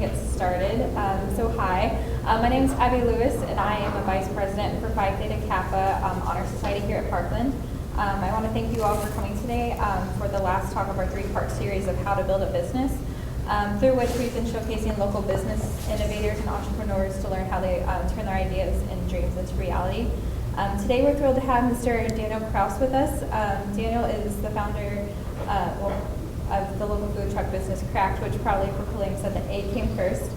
get started. Hi, my name is Abby Lewis, and I am a Vice President for Phi Theta Kappa Honor Society here at Parkland. I want to thank you all for coming today for the last talk of our three-part series of how to build a business, through which we've been showcasing local business innovators and entrepreneurs to learn how they turn their ideas and dreams into reality. Today we're thrilled to have Mr. Daniel Kraus with us. Daniel is the founder of the local food truck business Cracked, which proudly proclaims that the A came first.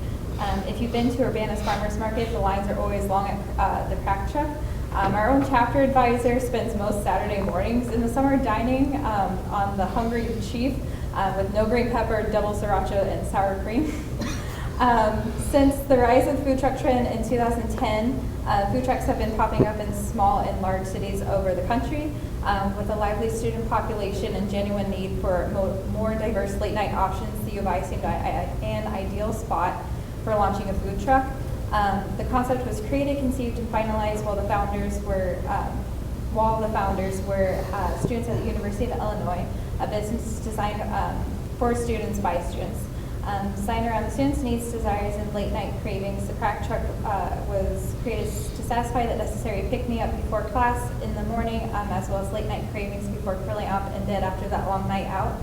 If you've been to Urbana's Farmers Market, the lines are always long at the Cracked truck. Our own chapter advisor spends most Saturday mornings in the summer dining on the Hungry Chief with no green pepper, double sriracha, and sour cream. Since the rise of the food truck trend in 2010, food trucks have been popping up in small and large cities over the country with a lively student population and genuine need for more diverse late night options. The U of I seemed an ideal spot for launching a food truck. The concept was created, conceived, and finalized while the founders were students at the University of Illinois, a business designed for students by students. Designed around the students' needs, desires, and late night cravings, the Cracked truck was created to satisfy the necessary pick-me-up before class in the morning, as well as late night cravings before curling up in bed after that long night out.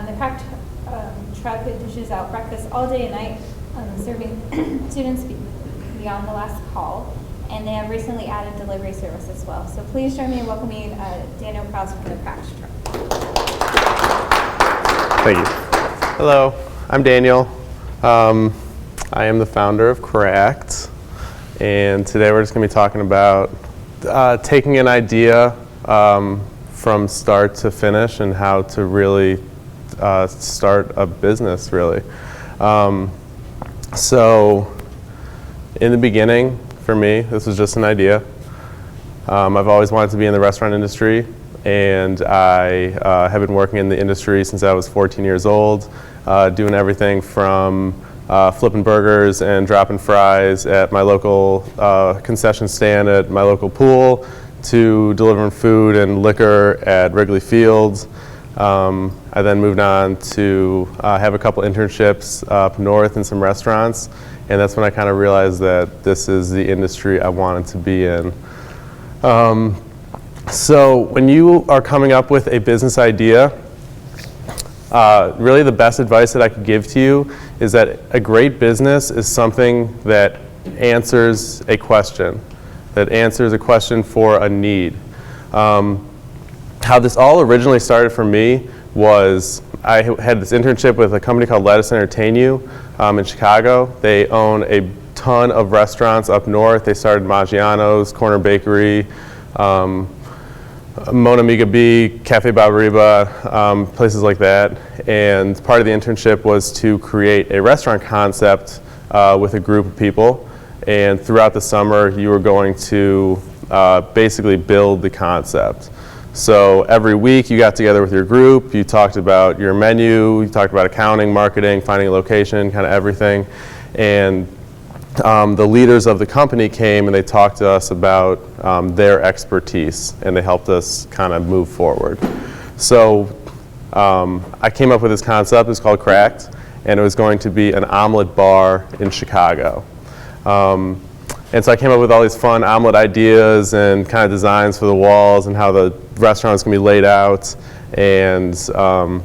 The Cracked truck dishes out breakfast all day and night, serving students beyond the last call, and they have recently added delivery service as well. So please join me in welcoming Daniel Kraus from the Cracked truck. Thank you. Hello. I'm Daniel. I am the founder of Cracked, and today we're just going to be talking about taking an idea from start to finish and how to really start a business, really. So in the beginning, for me, this was just an idea. I've always wanted to be in the restaurant industry, and I have been working in the industry since I was 14 years old. Doing everything from flipping burgers and dropping fries at my local concession stand at my local pool to delivering food and liquor at Wrigley Field. I then moved on to have a couple internships up north in some restaurants, and that's when I kind of realized that this is the industry I wanted to be in. So when you are coming up with a business idea, really the best advice that I could give to you is that a great business is something that answers a question for a need. How this all originally started for me was I had this internship with a company called Let Us Entertain You in Chicago. They own a ton of restaurants up north. They started Maggiano's, Corner Bakery, Mona Amiga B, Cafe Barbariba, places like that. And part of the internship was to create a restaurant concept with a group of people. And throughout the summer, you were going to basically build the concept. So every week you got together with your group, you talked about your menu, you talked about accounting, marketing, finding a location, kind of everything. And the leaders of the company came and they talked to us about their expertise, and they helped us kind of move forward. So I came up with this concept. It's called Cracked, and it was going to be an omelet bar in Chicago. And so I came up with all these fun omelet ideas and kind of designs for the walls and how the restaurant was going to be laid out. And I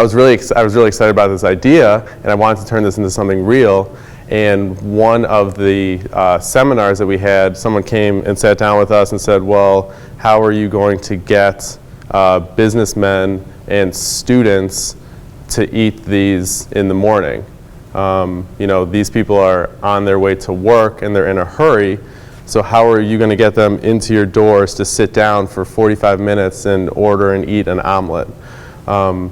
was really excited about this idea, and I wanted to turn this into something real. And one of the seminars that we had, someone came and sat down with us and said, well, how are you going to get businessmen and students to eat these in the morning? These people are on their way to work and they're in a hurry. So how are you going to get them into your doors to sit down for 45 minutes and order and eat an omelet? So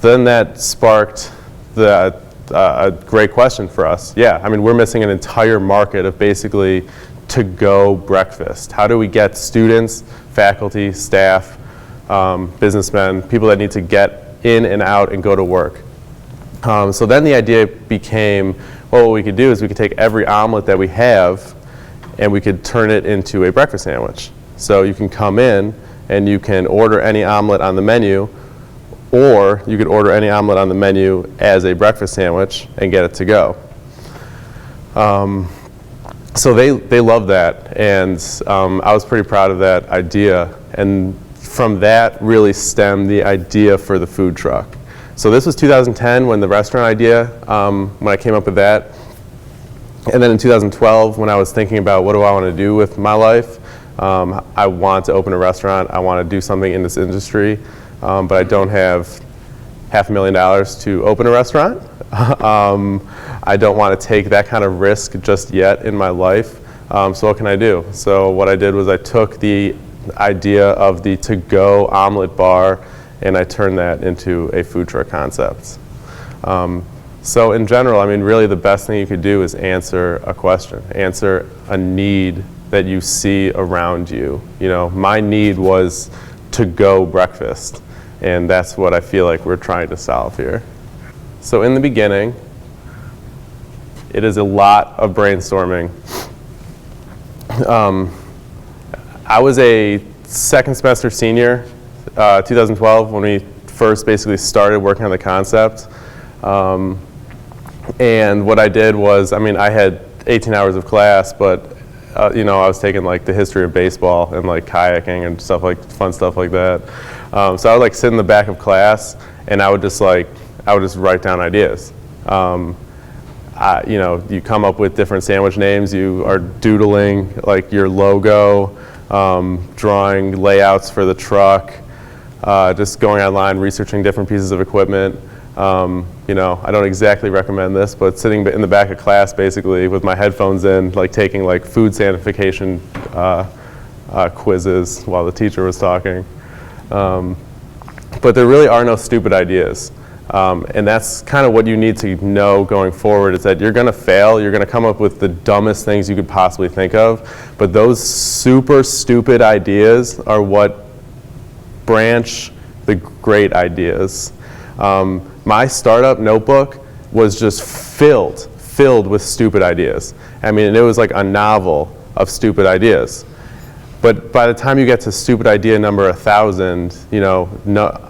then that sparked a great question for us. Yeah, I mean, we're missing an entire market of basically to-go breakfast. How do we get students, faculty, staff, businessmen, people that need to get in and out and go to work? So then the idea became, well, what we could do is we could take every omelet that we have and we could turn it into a breakfast sandwich. So you can come in and you can order any omelet on the menu, or you could order any omelet on the menu as a breakfast sandwich and get it to go. So they loved that, and I was pretty proud of that idea. And from that really stemmed the idea for the food truck. So this was 2010 when the restaurant idea, when I came up with that. And then in 2012, when I was thinking about what do I want to do with my life, I want to open a restaurant. I want to do something in this industry, but I don't have $500,000 to open a restaurant. I don't want to take that kind of risk just yet in my life. So what can I do? So what I did was I took the idea of the to-go omelet bar and I turned that into a food truck concept. So in general, I mean, really the best thing you could do is answer a question, answer a need that you see around you. You know, my need was to-go breakfast, and that's what I feel like we're trying to solve here. So in the beginning, it is a lot of brainstorming. I was a second semester senior, 2012, when we first basically started working on the concept. And what I did was, I mean, I had 18 hours of class, but you know, I was taking like the history of baseball and like kayaking and stuff like fun stuff like that. So I would like sit in the back of class and I would just write down ideas. You know, you come up with different sandwich names. You are doodling like your logo, drawing layouts for the truck, just going online, researching different pieces of equipment. You know, I don't exactly recommend this, but sitting in the back of class basically with my headphones in, like taking like food sanification quizzes while the teacher was talking. But there really are no stupid ideas. And that's kind of what you need to know going forward, is that you're going to fail, you're going to come up with the dumbest things you could possibly think of, but those super stupid ideas are what branch the great ideas. My startup notebook was just filled with stupid ideas. I mean, it was like a novel of stupid ideas. But by the time you get to stupid idea number 1,000, you know,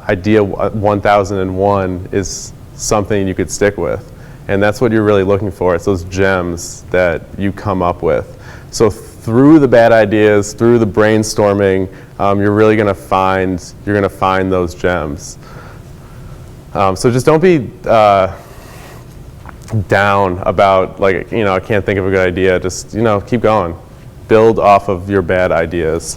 idea 1,001 is something you could stick with. And that's what you're really looking for. It's those gems that you come up with. So through the bad ideas, through the brainstorming, you're really going to find those gems. So just don't be down about, like, you know, I can't think of a good idea. Just, you know, keep going. Build off of your bad ideas.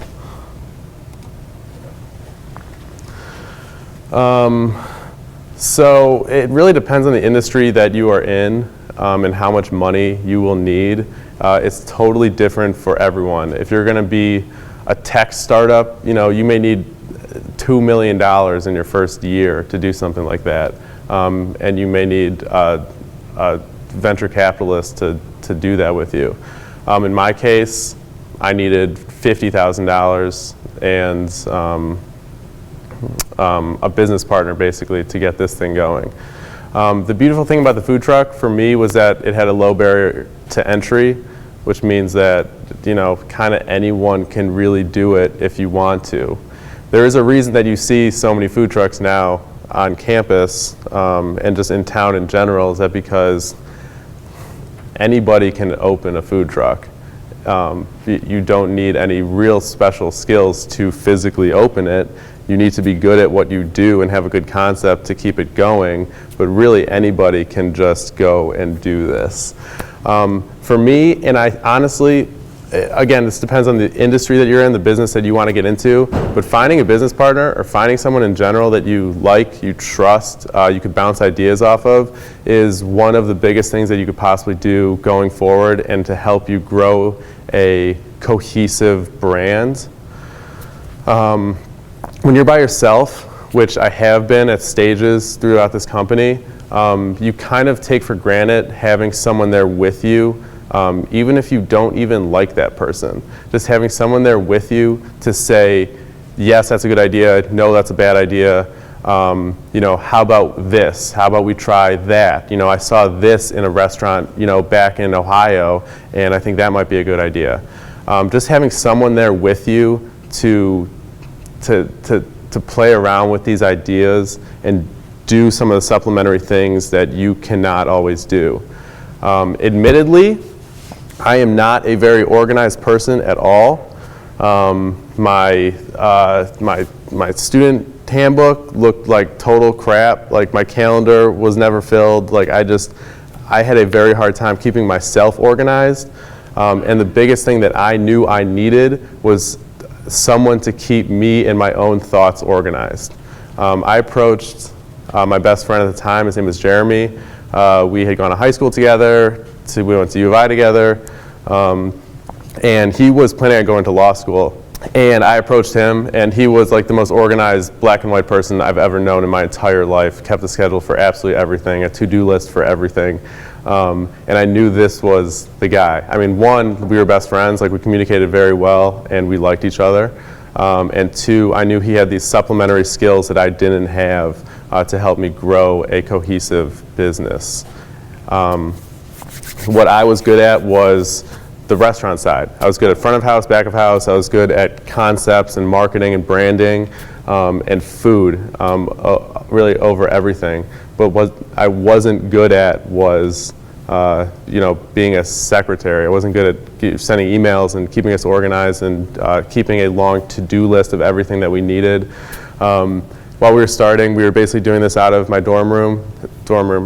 So it really depends on the industry that you are in and how much money you will need. It's totally different for everyone. If you're going to be a tech startup, you know, you may need $2 million in your first year to do something like that. And you may need a venture capitalist to do that with you. In my case, I needed $50,000 and a business partner basically to get this thing going. The beautiful thing about the food truck for me was that it had a low barrier to entry, which means that, you know, kind of anyone can really do it if you want to. There is a reason that you see so many food trucks now on campus and just in town in general, is that because anybody can open a food truck. You don't need any real special skills to physically open it. You need to be good at what you do and have a good concept to keep it going, but really anybody can just go and do this. For me, and I honestly, again, this depends on the industry that you're in, the business that you want to get into, but finding a business partner or finding someone in general that you like, you trust, you could bounce ideas off of, is one of the biggest things that you could possibly do going forward and to help you grow a cohesive brand. When you're by yourself, which I have been at stages throughout this company, you kind of take for granted having someone there with you. Even if you don't even like that person, just having someone there with you to say, yes, that's a good idea, no, that's a bad idea, you know, how about this? How about we try that? You know, I saw this in a restaurant, you know, back in Ohio, and I think that might be a good idea. Just having someone there with you to to play around with these ideas and do some of the supplementary things that you cannot always do. Admittedly, I am not a very organized person at all. My student handbook looked like total crap. Like, my calendar was never filled. Like, I had a very hard time keeping myself organized. And the biggest thing that I knew I needed was someone to keep me and my own thoughts organized. I approached my best friend at the time. His name was Jeremy. We had gone to high school together. We went to U of I together. And he was planning on going to law school. And I approached him, and he was like the most organized black and white person I've ever known in my entire life. Kept a schedule for absolutely everything, a to-do list for everything. And I knew this was the guy. I mean, one, we were best friends, like we communicated very well and we liked each other. And two, I knew he had these supplementary skills that I didn't have to help me grow a cohesive business. What I was good at was the restaurant side. I was good at front of house, back of house. I was good at concepts and marketing and branding and food, really over everything. But what I wasn't good at was, being a secretary. I wasn't good at sending emails and keeping us organized and keeping a long to-do list of everything that we needed. While we were starting, we were basically doing this out of my dorm room.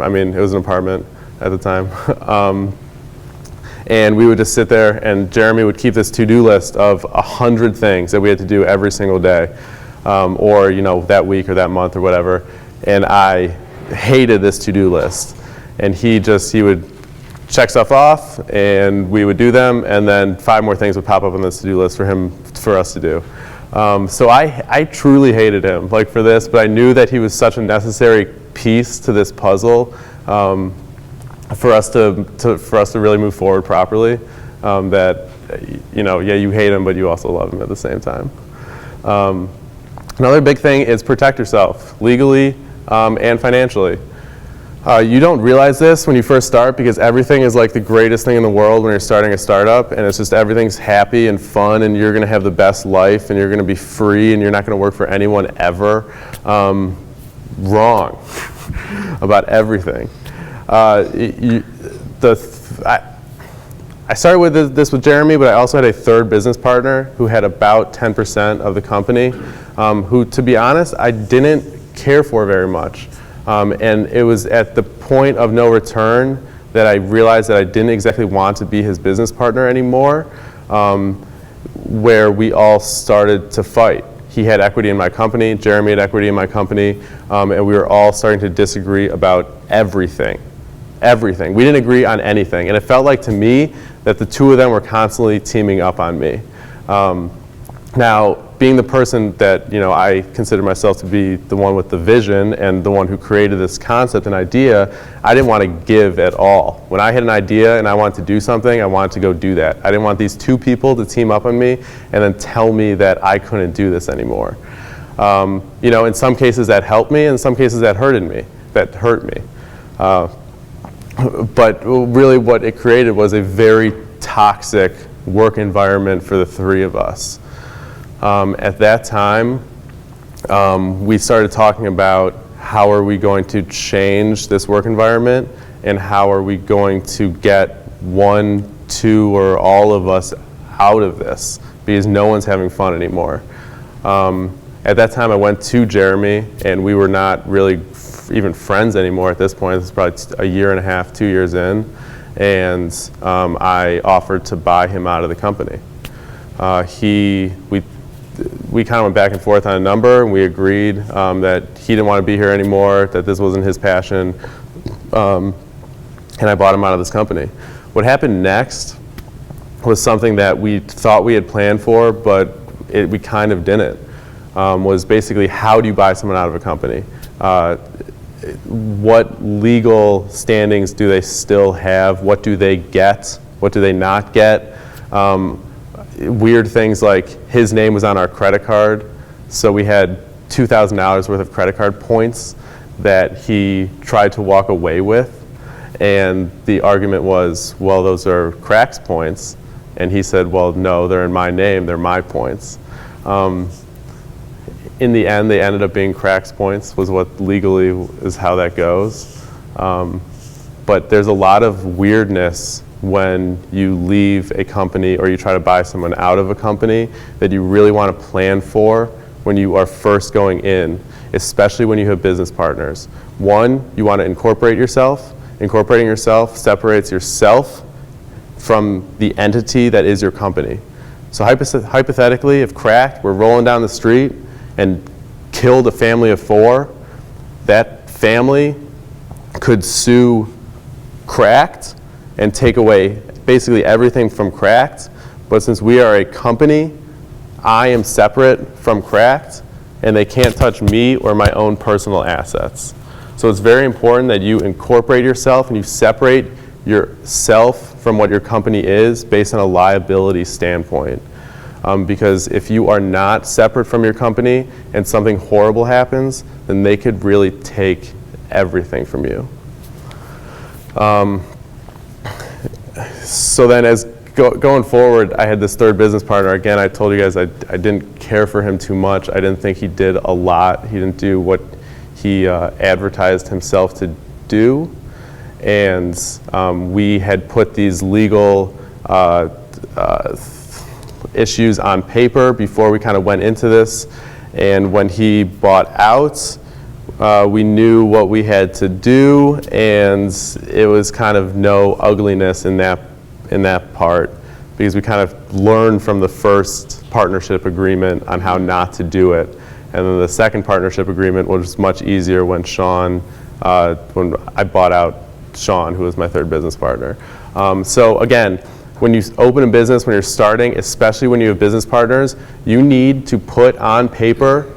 I mean, it was an apartment at the time. And we would just sit there, and Jeremy would keep this to-do list of 100 things that we had to do every single day, or that week or that month or whatever. And I hated this to-do list. And he would check stuff off, and we would do them, and then 5 more things would pop up on this to-do list for us to do. So I truly hated him, like, for this, but I knew that he was such a necessary piece to this puzzle. For us to really move forward properly, that you hate him, but you also love him at the same time. Another big thing is protect yourself legally and financially. You don't realize this when you first start, because everything is like the greatest thing in the world when you're starting a startup, and it's just everything's happy and fun, and you're going to have the best life, and you're going to be free, and you're not going to work for anyone ever. Wrong about everything. I started with this with Jeremy, but I also had a third business partner who had about 10% of the company, who, to be honest, I didn't care for very much. And it was at the point of no return that I realized that I didn't exactly want to be his business partner anymore, where we all started to fight. He had equity in my company, Jeremy had equity in my company, and we were all starting to disagree about everything. Everything. We didn't agree on anything. And it felt like to me that the two of them were constantly teaming up on me. Now, being the person that I consider myself to be the one with the vision and the one who created this concept and idea, I didn't want to give at all. When I had an idea and I wanted to do something, I wanted to go do that. I didn't want these two people to team up on me and then tell me that I couldn't do this anymore. In some cases that helped me, in some cases that hurt me. But really what it created was a very toxic work environment for the three of us. At that time, we started talking about how are we going to change this work environment, and how are we going to get 1, 2, or all of us out of this, because no one's having fun anymore. At that time, I went to Jeremy, and we were not really even friends anymore at this point. This is probably a year and a half, 2 years in, and I offered to buy him out of the company. We kind of went back and forth on a number, and we agreed that he didn't want to be here anymore, that this wasn't his passion, and I bought him out of this company. What happened next was something that we thought we had planned for, but we kind of didn't. Was basically, how do you buy someone out of a company? What legal standings do they still have? What do they get? What do they not get? Weird things like his name was on our credit card, so we had $2,000 worth of credit card points that he tried to walk away with, and the argument was, well, those are Crack's points, and he said, well, no, they're in my name, they're my points. in the end, they ended up being cracks points, was what legally is how that goes. But there's a lot of weirdness when you leave a company or you try to buy someone out of a company that you really want to plan for when you are first going in, especially when you have business partners. One, you want to incorporate yourself. Incorporating yourself separates yourself from the entity that is your company. So hypothetically, if Cracked were rolling down the street and killed a family of 4, that family could sue Cracked and take away basically everything from Cracked. But since we are a company, I am separate from Cracked, and they can't touch me or my own personal assets. So it's very important that you incorporate yourself and you separate yourself from what your company is based on a liability standpoint. Because if you are not separate from your company and something horrible happens, then they could really take everything from you. So then going forward, I had this third business partner. Again, I told you guys I didn't care for him too much. I didn't think he did a lot. He didn't do what he advertised himself to do. And we had put these legal issues on paper before we kind of went into this. And when he bought out, we knew what we had to do, and it was kind of no ugliness in that part, because we kind of learned from the first partnership agreement on how not to do it. And then the second partnership agreement was much easier when when I bought out Sean, who was my third business partner. So again, when you open a business, when you're starting, especially when you have business partners, you need to put on paper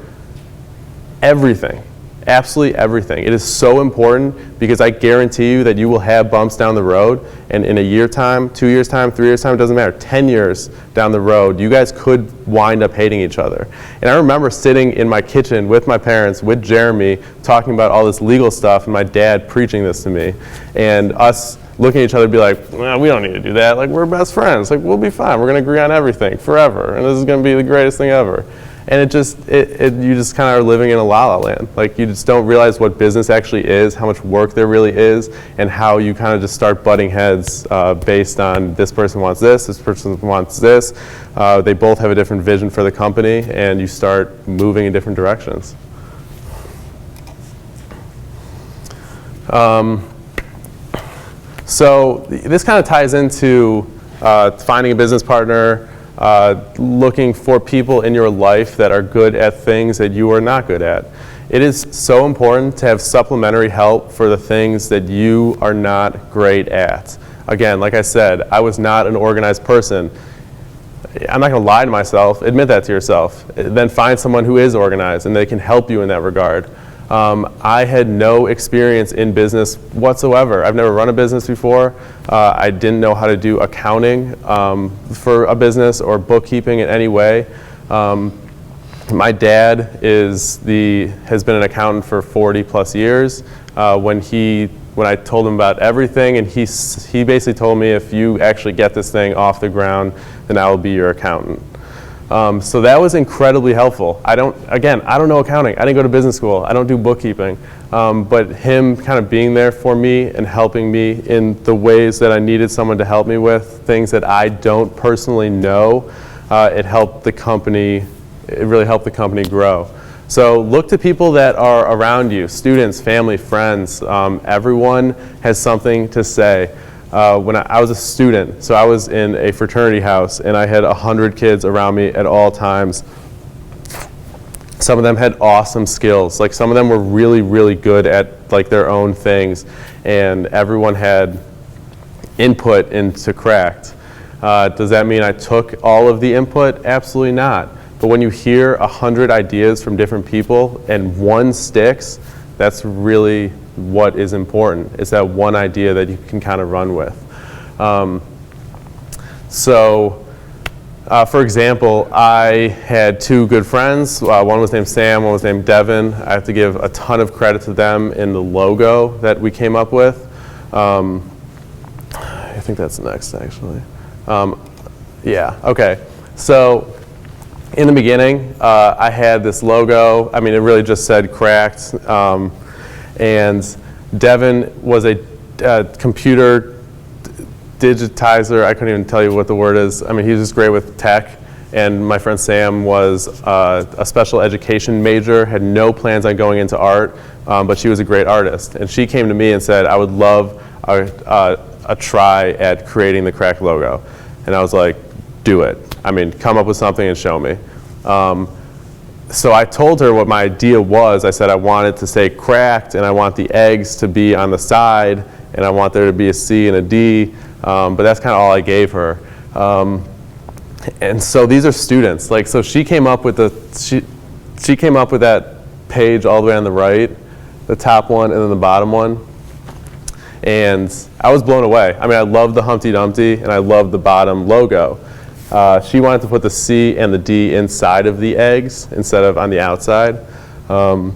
everything. Absolutely everything. It is so important, because I guarantee you that you will have bumps down the road, and in a year time, 2 years time, 3 years time, it doesn't matter, 10 years down the road, you guys could wind up hating each other. And I remember sitting in my kitchen with my parents, with Jeremy, talking about all this legal stuff, and my dad preaching this to me, and us looking at each other and be like, well, we don't need to do that, like, we're best friends, like, we'll be fine, we're going to agree on everything forever, and this is going to be the greatest thing ever. And you just kind of are living in a la-la land. Like, you just don't realize what business actually is, how much work there really is, and how you kind of just start butting heads based on this person wants this person wants this. They both have a different vision for the company, and you start moving in different directions. So this kind of ties into finding a business partner, looking for people in your life that are good at things that you are not good at. It is so important to have supplementary help for the things that you are not great at. Again, like I said, I was not an organized person. I'm not going to lie to myself. Admit that to yourself. Then find someone who is organized and they can help you in that regard. I had no experience in business whatsoever. I've never run a business before. I didn't know how to do accounting for a business or bookkeeping in any way. My dad has been an accountant for 40 plus years. When I told him about everything, and he basically told me, if you actually get this thing off the ground, then I will be your accountant. So that was incredibly helpful. I don't know accounting. I didn't go to business school. I don't do bookkeeping. But him kind of being there for me and helping me in the ways that I needed someone to help me with, things that I don't personally know, it helped the company. It really helped the company grow. So look to people that are around you, students, family, friends. Everyone has something to say. When I was a student, so I was in a fraternity house, and I had 100 kids around me at all times. Some of them had awesome skills. Like, some of them were really, really good at like their own things, and everyone had input into Cracked. Does that mean I took all of the input? Absolutely not. But when you hear 100 ideas from different people and one sticks, that's really what is important. It's that one idea that you can kind of run with. For example, I had two good friends. One was named Sam, one was named Devin. I have to give a ton of credit to them in the logo that we came up with. I think that's next, actually. Yeah, okay. So in the beginning, I had this logo. I mean, it really just said cracked. And Devin was a computer digitizer. I couldn't even tell you what the word is. I mean, he was just great with tech. And my friend Sam was a special education major, had no plans on going into art, but she was a great artist. And she came to me and said, I would love a try at creating the cracked logo. And I was like, do it. I mean, come up with something and show me. So I told her what my idea was. I said I wanted to say cracked, and I want the eggs to be on the side, and I want there to be a C and a D, but that's kind of all I gave her. And so these are students. Like, so she came up with she came up with that page all the way on the right, the top one, and then the bottom one. And I was blown away. I mean, I love the Humpty Dumpty, and I love the bottom logo. She wanted to put the C and the D inside of the eggs instead of on the outside. And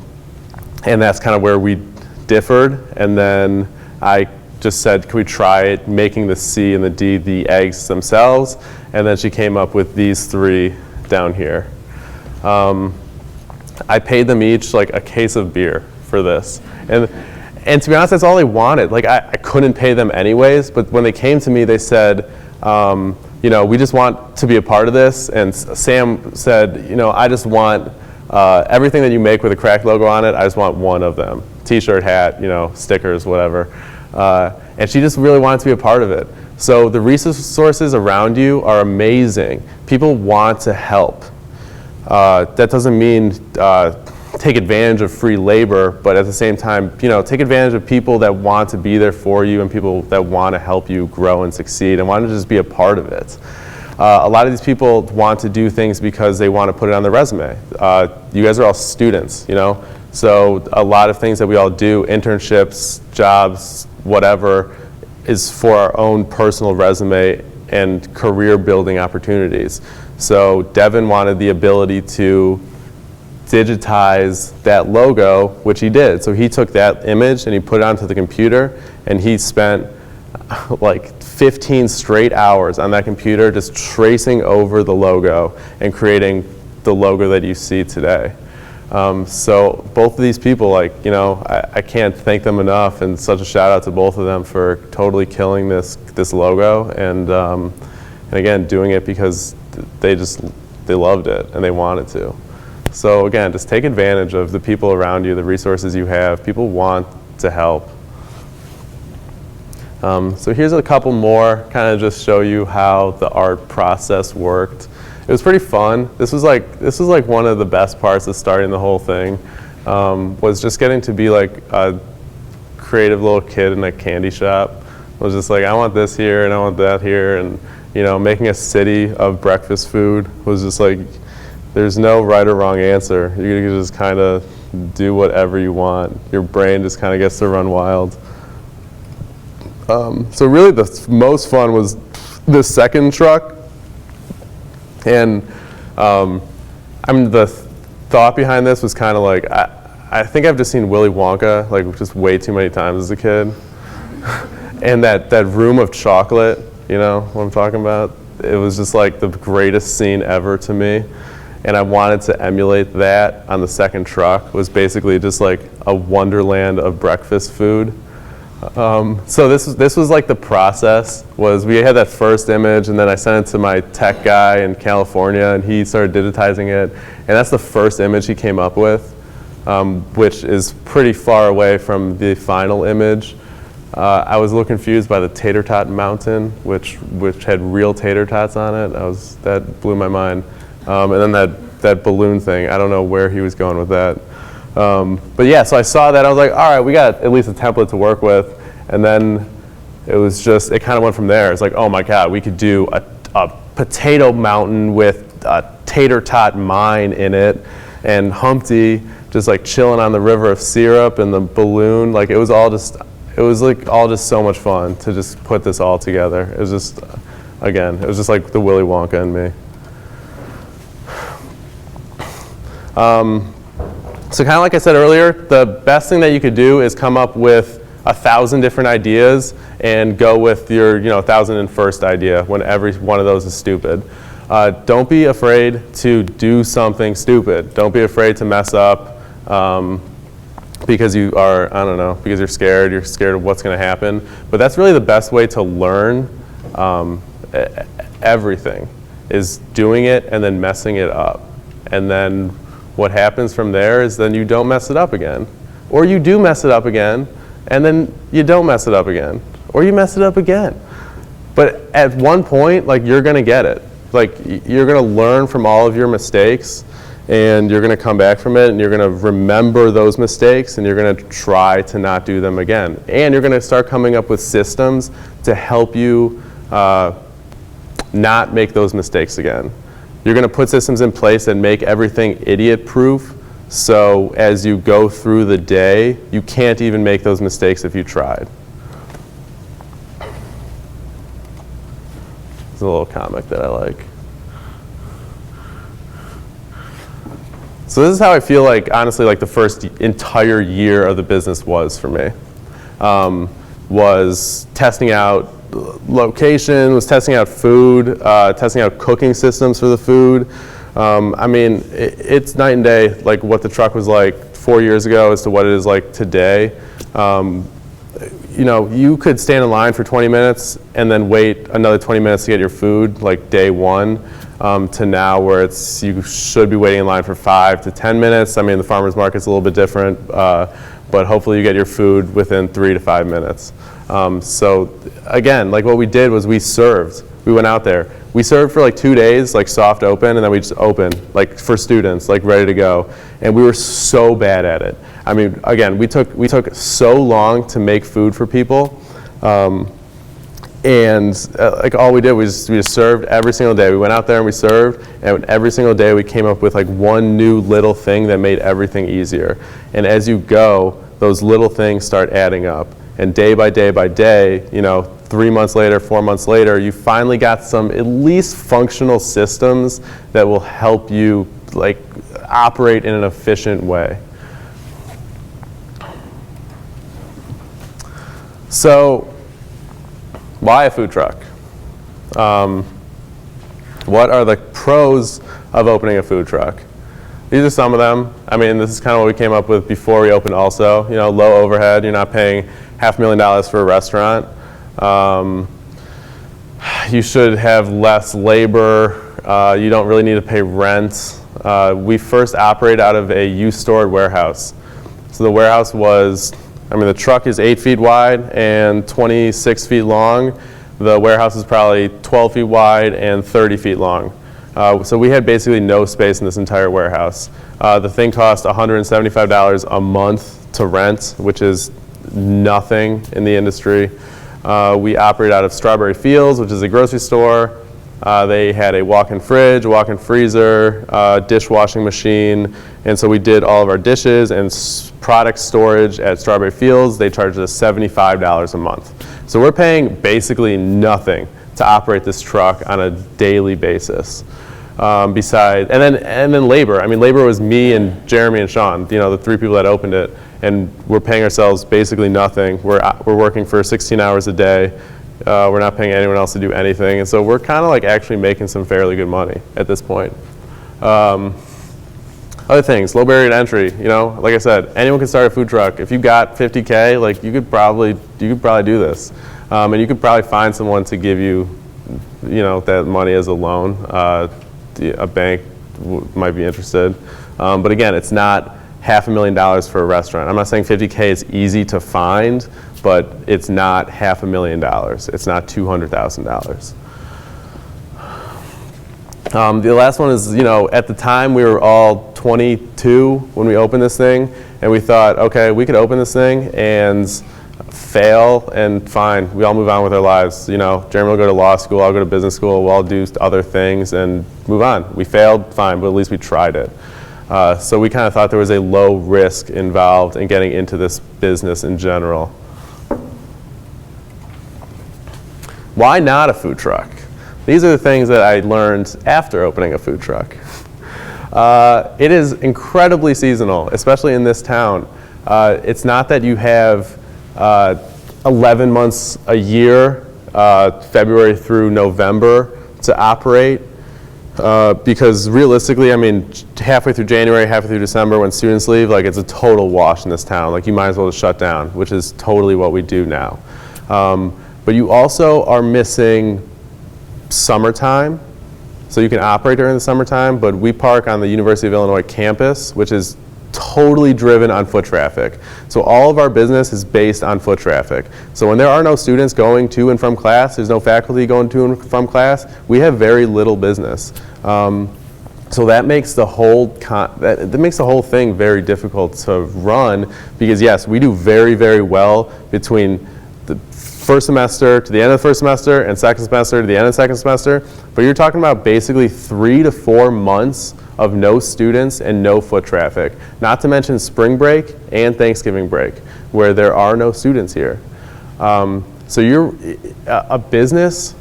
that's kind of where we differed. And then I just said, can we try it, making the C and the D the eggs themselves? And then she came up with these three down here. I paid them each like a case of beer for this. And to be honest, that's all they wanted. Like, I couldn't pay them anyways, but when they came to me, they said, you know, we just want to be a part of this. And Sam said, you know, I just want everything that you make with a cracked logo on it, I just want one of them. T-shirt, hat, you know, stickers, whatever. And she just really wanted to be a part of it. So the resources around you are amazing. People want to help. That doesn't mean take advantage of free labor, but at the same time, you know, take advantage of people that want to be there for you and people that want to help you grow and succeed and want to just be a part of it. A lot of these people want to do things because they want to put it on their resume. You guys are all students, you know, so a lot of things that we all do, internships, jobs, whatever, is for our own personal resume and career building opportunities. So Devin wanted the ability to digitize that logo, which he did. So he took that image and he put it onto the computer, and he spent like 15 straight hours on that computer just tracing over the logo and creating the logo that you see today. So both of these people, like, you know, I can't thank them enough, and such a shout out to both of them for totally killing this logo, and again, doing it because they loved it and they wanted to. So again, just take advantage of the people around you, the resources you have. People want to help. So here's a couple more, kind of just show you how the art process worked. It was pretty fun. This was like one of the best parts of starting the whole thing, was just getting to be like a creative little kid in a candy shop. I was just like, I want this here and I want that here, and you know, making a city of breakfast food was just like, there's no right or wrong answer. You can just kind of do whatever you want. Your brain just kind of gets to run wild. So really the most fun was the second truck. And I mean, the thought behind this was kind of like, I think I've just seen Willy Wonka like just way too many times as a kid. And that room of chocolate, you know what I'm talking about? It was just like the greatest scene ever to me. And I wanted to emulate that on the second truck. It was basically just like a wonderland of breakfast food. So this was like the process. Was we had that first image, and then I sent it to my tech guy in California, and he started digitizing it. And that's the first image he came up with, which is pretty far away from the final image. I was a little confused by the tater tot mountain, which had real tater tots on it. That blew my mind. And then that balloon thing, I don't know where he was going with that. But yeah, so I saw that, I was like, all right, we got at least a template to work with. And then it kind of went from there. It's like, oh my God, we could do a potato mountain with a tater tot mine in it, and Humpty just like chilling on the river of syrup, and the balloon, like it was like all just so much fun to just put this all together. It was just, again, it was just like the Willy Wonka in me. So kind of like I said earlier, the best thing that you could do is come up with 1,000 different ideas and go with your 1,001st idea when every one of those is stupid. Don't be afraid to do something stupid. Don't be afraid to mess up because you are, I don't know, because you're scared of what's going to happen. But that's really the best way to learn everything, is doing it and then messing it up. And then what happens from there is then you don't mess it up again. Or you do mess it up again, and then you don't mess it up again. Or you mess it up again. But at one point, like, you're going to get it. Like, you're going to learn from all of your mistakes, and you're going to come back from it, and you're going to remember those mistakes, and you're going to try to not do them again. And you're going to start coming up with systems to help you not make those mistakes again. You're going to put systems in place that make everything idiot-proof, so as you go through the day, you can't even make those mistakes if you tried. It's a little comic that I like. So this is how I feel like, honestly, like the first entire year of the business was for me. Was testing out location, was testing out food, testing out cooking systems for the food. I mean, it's night and day, like what the truck was like 4 years ago as to what it is like today. You know, you could stand in line for 20 minutes and then wait another 20 minutes to get your food, like day one, to now where it's, you should be waiting in line for 5 to 10 minutes. I mean, the farmer's market's a little bit different, but hopefully you get your food within 3 to 5 minutes. So again, like what we did was we served. We went out there. We served for like 2 days, like soft open, and then we just opened, like for students, like ready to go. And we were so bad at it. I mean, again, we took so long to make food for people, and like all we did was we just served every single day. We went out there and we served, and every single day we came up with like one new little thing that made everything easier. And as you go, those little things start adding up. And day by day by day, you know, 3 months later, 4 months later, you finally got some at least functional systems that will help you like operate in an efficient way. So, why a food truck? What are the pros of opening a food truck? These are some of them. I mean, this is kind of what we came up with before we opened also. You know, low overhead, you're not paying $500,000 for a restaurant. You should have less labor. You don't really need to pay rent. We first operated out of a used-stored warehouse. So the warehouse was, I mean, the truck is 8 feet wide and 26 feet long. The warehouse is probably 12 feet wide and 30 feet long. So we had basically no space in this entire warehouse. The thing cost $175 a month to rent, which is nothing in the industry. We operate out of Strawberry Fields, which is a grocery store. They had a walk-in fridge, a walk-in freezer, dishwashing machine, and so we did all of our dishes and product storage at Strawberry Fields. They charged us $75 a month. So we're paying basically nothing to operate this truck on a daily basis. And then labor. I mean, labor was me and Jeremy and Sean, you know, the 3 people that opened it, and we're paying ourselves basically nothing. We're working for 16 hours a day. We're not paying anyone else to do anything, and so we're kind of like actually making some fairly good money at this point. Other things, low barrier to entry. You know, like I said, anyone can start a food truck. If you got $50K, like you could probably do this, and you could probably find someone to give you, you know, that money as a loan. A bank might be interested, but again, it's not $500,000 for a restaurant. I'm not saying $50K is easy to find, but it's not $500,000. It's not $200,000. The last one is, you know, at the time we were all 22 when we opened this thing, and we thought, okay, we could open this thing and fail and fine, we all move on with our lives. You know, Jeremy will go to law school, I'll go to business school, we'll all do other things and move on. We failed, fine, but at least we tried it. So we kind of thought there was a low risk involved in getting into this business in general. Why not a food truck? These are the things that I learned after opening a food truck. It is incredibly seasonal, especially in this town. It's not that you have 11 months a year, February through November, to operate. because realistically, I mean, halfway through January, halfway through December, when students leave, like it's a total wash in this town. Like you might as well just shut down, which is totally what we do now. But you also are missing summertime. So you can operate during the summertime, but we park on the University of Illinois campus, which is totally driven on foot traffic. So all of our business is based on foot traffic. So when there are no students going to and from class, there's no faculty going to and from class, we have very little business. So that makes the whole that makes the whole thing very difficult to run, because yes, we do very, very well between the first semester to the end of the first semester and second semester to the end of the second semester, but you're talking about basically 3 to 4 months of no students and no foot traffic, not to mention spring break and Thanksgiving break, where there are no students here. So a business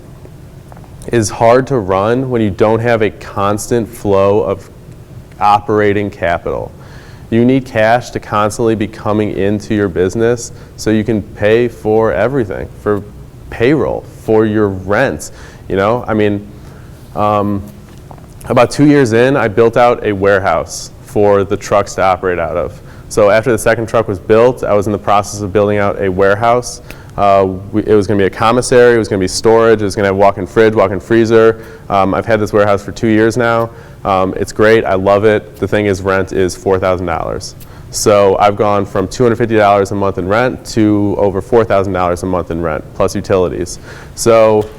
is hard to run when you don't have a constant flow of operating capital. You need cash to constantly be coming into your business so you can pay for everything, for payroll, for your rent. You know, I mean, about 2 years in, I built out a warehouse for the trucks to operate out of. So after the second truck was built, I was in the process of building out a warehouse. It was going to be a commissary, it was going to be storage, it was going to have walk-in fridge, walk-in freezer. I've had this warehouse for 2 years now. It's great, I love it. The thing is, rent is $4,000. So I've gone from $250 a month in rent to over $4,000 a month in rent, plus utilities. So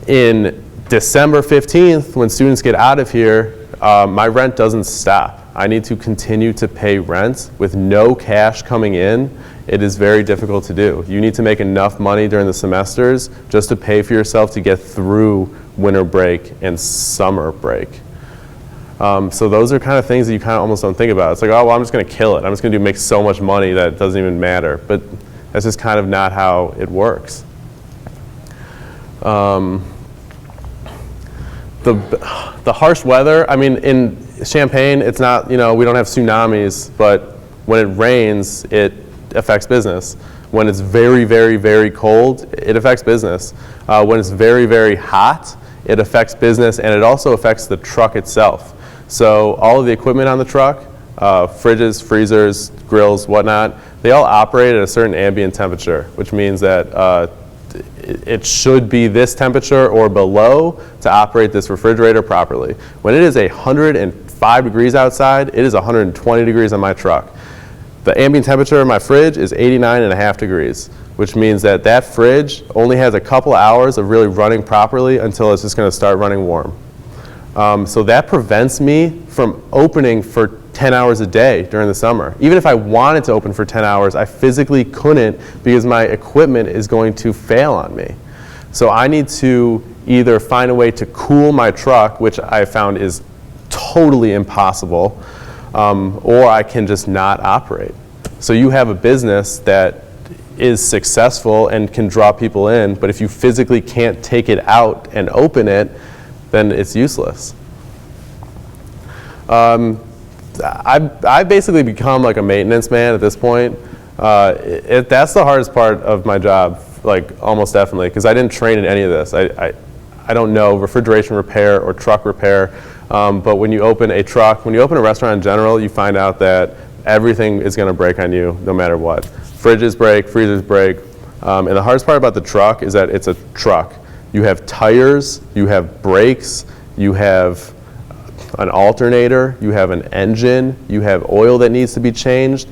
in December 15th, when students get out of here, my rent doesn't stop. I need to continue to pay rent with no cash coming in. It is very difficult to do. You need to make enough money during the semesters just to pay for yourself to get through winter break and summer break. So those are kind of things that you kind of almost don't think about. It's like, oh, well, I'm just going to kill it. I'm just going to make so much money that it doesn't even matter. But that's just kind of not how it works. The harsh weather, I mean, in Champaign, it's not, you know, we don't have tsunamis, but when it rains, it affects business. When it's very, very, very cold, it affects business. When it's very, very hot, it affects business, and it also affects the truck itself. So all of the equipment on the truck, fridges, freezers, grills, whatnot, they all operate at a certain ambient temperature, which means that it should be this temperature or below to operate this refrigerator properly. When it is 105 degrees outside, it is 120 degrees on my truck. The ambient temperature of my fridge is 89.5 degrees, which means that that fridge only has a couple hours of really running properly until it's just going to start running warm. So that prevents me from opening for 10 hours a day during the summer. Even if I wanted to open for 10 hours, I physically couldn't because my equipment is going to fail on me. So I need to either find a way to cool my truck, which I found is totally impossible, or I can just not operate. So you have a business that is successful and can draw people in, but if you physically can't take it out and open it, then it's useless. I've basically become like a maintenance man at this point. That's the hardest part of my job, like almost definitely, because I didn't train in any of this. I don't know refrigeration repair or truck repair, but when you open a truck, when you open a restaurant in general, you find out that everything is going to break on you no matter what. Fridges break, freezers break, and the hardest part about the truck is that it's a truck. You have tires, you have brakes, you have an alternator, you have an engine, you have oil that needs to be changed.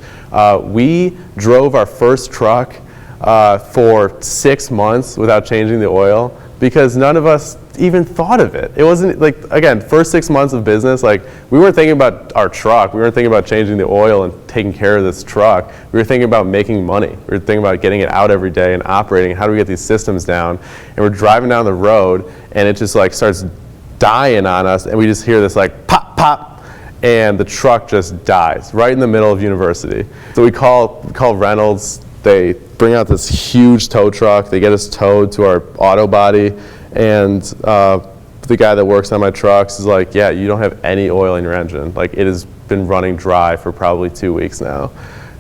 We drove our first truck for 6 months without changing the oil because none of us even thought of it. It wasn't like, again, first 6 months of business, like we weren't thinking about our truck. We weren't thinking about changing the oil and taking care of this truck. We were thinking about making money. We were thinking about getting it out every day and operating. How do we get these systems down? And we're driving down the road and it just like starts dying on us and we just hear this like pop, pop, and the truck just dies right in the middle of university. So we call Reynolds. They bring out this huge tow truck. They get us towed to our auto body. And the guy that works on my trucks is like, yeah, you don't have any oil in your engine. Like, it has been running dry for probably 2 weeks now.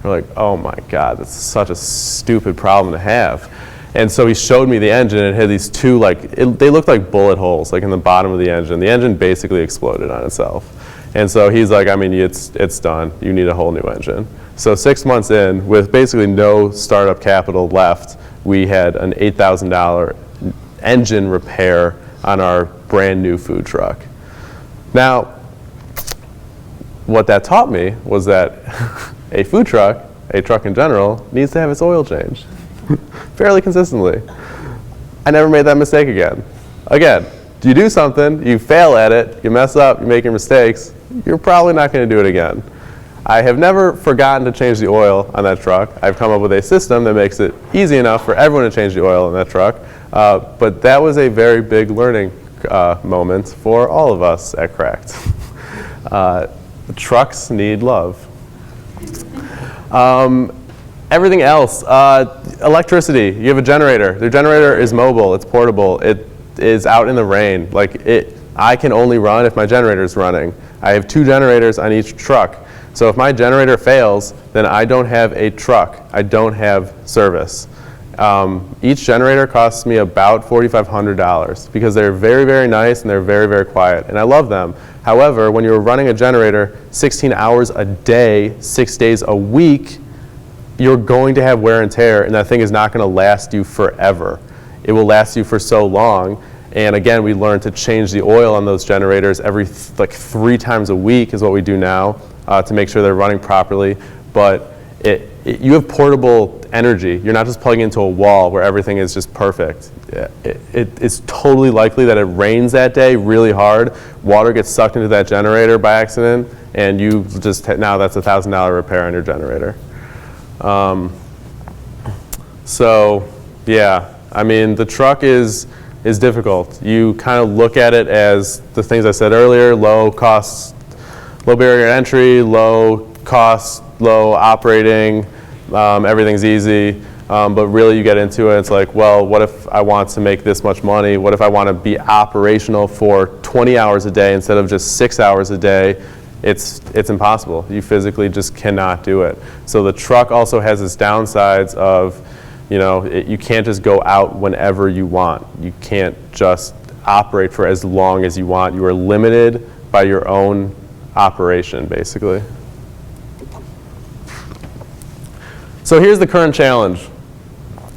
We're like, oh my God, that's such a stupid problem to have. And so he showed me the engine, and it had these two, they looked like bullet holes, like in the bottom of the engine. The engine basically exploded on itself. And so he's like, I mean, it's done. You need a whole new engine. So 6 months in, with basically no startup capital left, we had an $8,000 engine repair on our brand new food truck. Now, what that taught me was that a food truck, a truck in general, needs to have its oil changed fairly consistently. I never made that mistake again. Again, you do something, you fail at it, you mess up, you make your mistakes, you're probably not going to do it again. I have never forgotten to change the oil on that truck. I've come up with a system that makes it easy enough for everyone to change the oil on that truck. But that was a very big learning moment for all of us at Cracked. Trucks need love. Everything else, electricity. You have a generator. The generator is mobile. It's portable. It is out in the rain. I can only run if my generator is running. I have 2 generators on each truck. So if my generator fails, then I don't have a truck. I don't have service. Each generator costs me about $4,500 because they're very, very nice and they're very, very quiet. And I love them. However, when you're running a generator 16 hours a day, 6 days a week, you're going to have wear and tear, and that thing is not going to last you forever. It will last you for so long. And again, we learned to change the oil on those generators every 3 times a week is what we do now to make sure they're running properly. But you have portable energy. You're not just plugging into a wall where everything is just perfect. It's totally likely that it rains that day really hard, water gets sucked into that generator by accident, and you just, now that's a $1,000 repair on your generator. So yeah, I mean, the truck is difficult. You kind of look at it as the things I said earlier: low cost, low barrier to entry, low cost, low operating, everything's easy. But really you get into it, it's like, well, what if I want to make this much money? What if I want to be operational for 20 hours a day instead of just 6 hours a day? It's impossible. You physically just cannot do it. So the truck also has its downsides of, you can't just go out whenever you want. You can't just operate for as long as you want. You are limited by your own operation, basically. So here's the current challenge.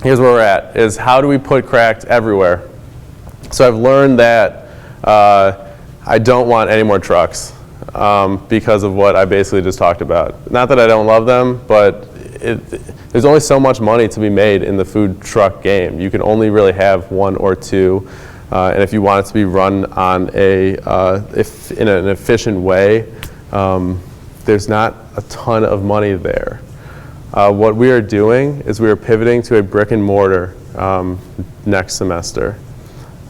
Here's where we're at, is how do we put Cracked everywhere? So I've learned that I don't want any more trucks because of what I basically just talked about. Not that I don't love them, but there's only so much money to be made in the food truck game. You can only really have 1 or 2. And if you want it to be run on in an efficient way, there's not a ton of money there. What we are doing is we are pivoting to a brick and mortar next semester.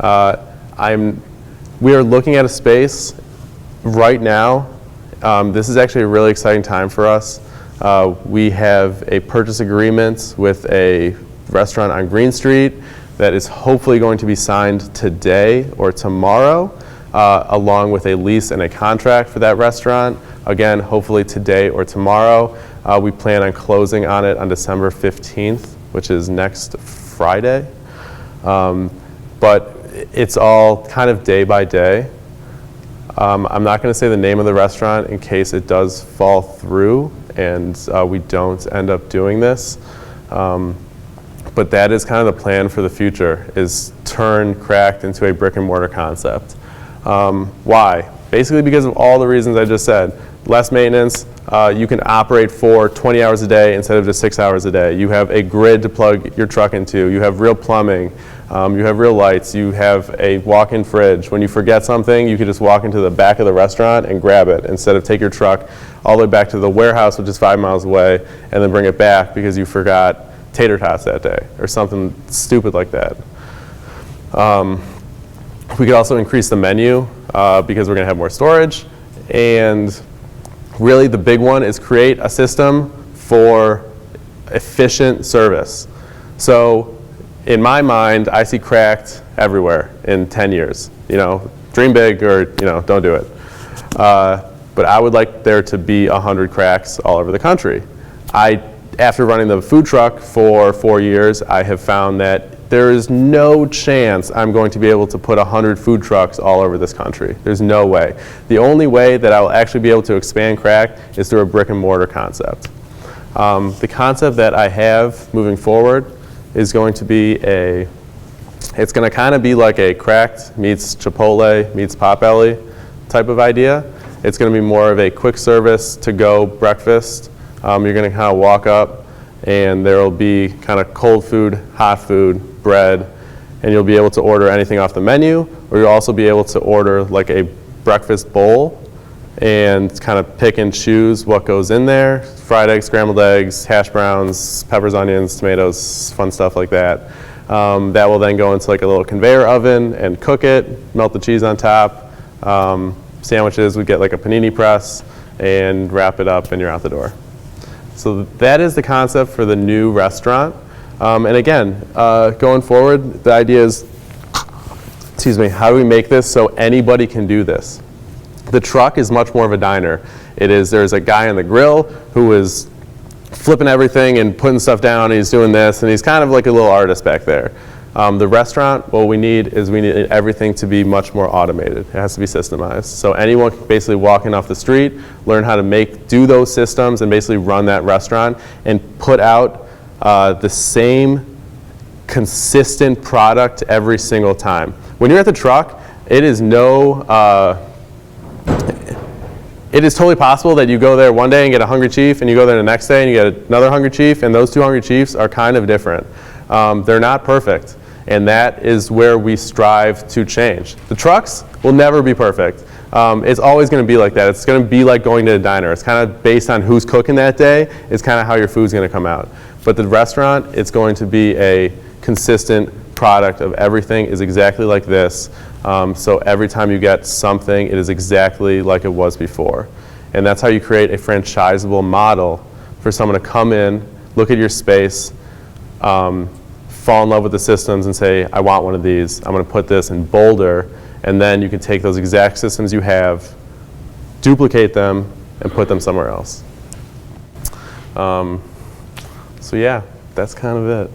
We are looking at a space right now. This is actually a really exciting time for us. We have a purchase agreement with a restaurant on Green Street that is hopefully going to be signed today or tomorrow, along with a lease and a contract for that restaurant. Again, hopefully today or tomorrow. We plan on closing on it on December 15th, which is next Friday. But it's all kind of day by day. I'm not going to say the name of the restaurant in case it does fall through and we don't end up doing this. But that is kind of the plan for the future, is turn Cracked into a brick and mortar concept. Why? Basically because of all the reasons I just said. Less maintenance, you can operate for 20 hours a day instead of just 6 hours a day. You have a grid to plug your truck into. You have real plumbing. You have real lights. You have a walk-in fridge. When you forget something, you can just walk into the back of the restaurant and grab it instead of take your truck all the way back to the warehouse, which is 5 miles away, and then bring it back because you forgot tater tots that day or something stupid like that. We could also increase the menu because we're going to have more storage. And really the big one is create a system for efficient service. So in my mind, I see Cracked everywhere in 10 years. Dream big or don't do it. But I would like there to be 100 Cracks all over the country. After running the food truck for 4 years, I have found that there is no chance I'm going to be able to put 100 food trucks all over this country. There's no way. The only way that I will actually be able to expand crack is through a brick and mortar concept. The concept that I have moving forward is going to be it's going to kind of be like a cracked meets Chipotle meets Potbelly type of idea. It's going to be more of a quick service to go breakfast. You're going to kind of walk up and there will be kind of cold food, hot food, bread, and you'll be able to order anything off the menu, or you'll also be able to order like a breakfast bowl and kind of pick and choose what goes in there. Fried eggs, scrambled eggs, hash browns, peppers, onions, tomatoes, fun stuff like that. That will then go into like a little conveyor oven and cook it, melt the cheese on top. Sandwiches, we get like a panini press and wrap it up and you're out the door. So that is the concept for the new restaurant. And again, going forward, the idea is, how do we make this so anybody can do this? The truck is much more of a diner. There's a guy on the grill who is flipping everything and putting stuff down, and he's doing this, and he's kind of like a little artist back there. The restaurant, what we need everything to be much more automated. It has to be systemized. So anyone can basically walk in off the street, learn how to do those systems and basically run that restaurant and put out the same consistent product every single time. When you're at the truck, it is totally possible that you go there one day and get a Hungry Chief, and you go there the next day and you get another Hungry Chief, and those two Hungry Chiefs are kind of different. They're not perfect, and that is where we strive to change. The trucks will never be perfect. It's always going to be like that. It's going to be like going to a diner. It's kind of based on who's cooking that day. It's kind of how your food's going to come out. But the restaurant, it's going to be a consistent product of everything is exactly like this. So every time you get something, it is exactly like it was before. And that's how you create a franchisable model for someone to come in, look at your space, fall in love with the systems and say, I want one of these. I'm going to put this in Boulder. And then you can take those exact systems you have, duplicate them, and put them somewhere else. So yeah, that's kind of it.